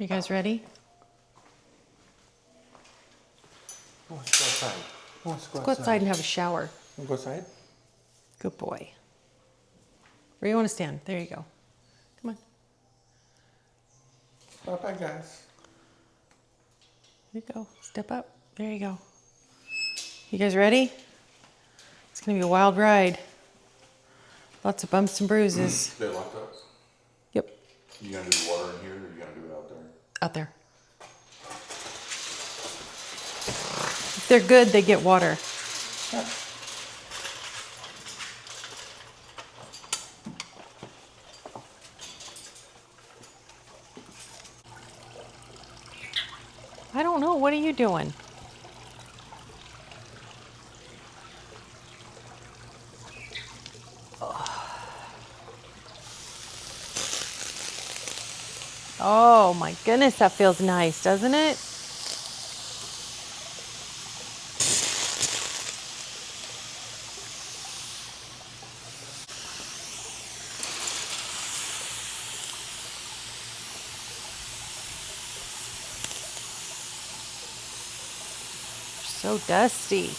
You guys ready? Who wants to go outside? Who wants to go Let's go outside and have a shower. Want to go outside? Good boy. Where do you want to stand? There you go. Come on. Bye-bye, guys. There you go. Step up. There you go. You guys ready? It's going to be a wild ride. Lots of bumps and bruises. They locked up? Yep. You gonna do the water in here or you gonna do it out there? Out there. If they're good, they get water. I don't know. What are you doing? Oh my goodness, that feels nice, doesn't it? So dusty.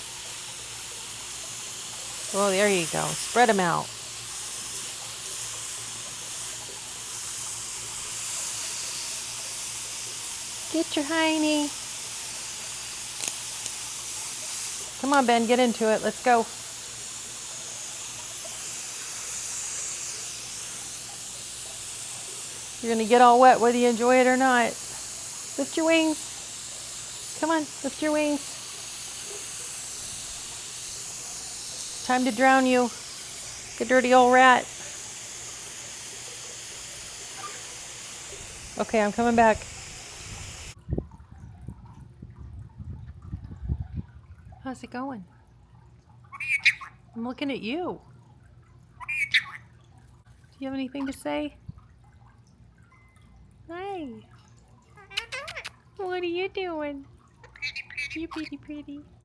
Oh, there you go. Spread them out. Get your hiney. Come on, Ben, get into it. Let's go. You're going to get all wet whether you enjoy it or not. Lift your wings. Come on, lift your wings. Time to drown you. Good dirty old rat. Okay, I'm coming back. How's it going? I'm looking at you. Do you have anything to say? Hi. What are you doing? You pretty.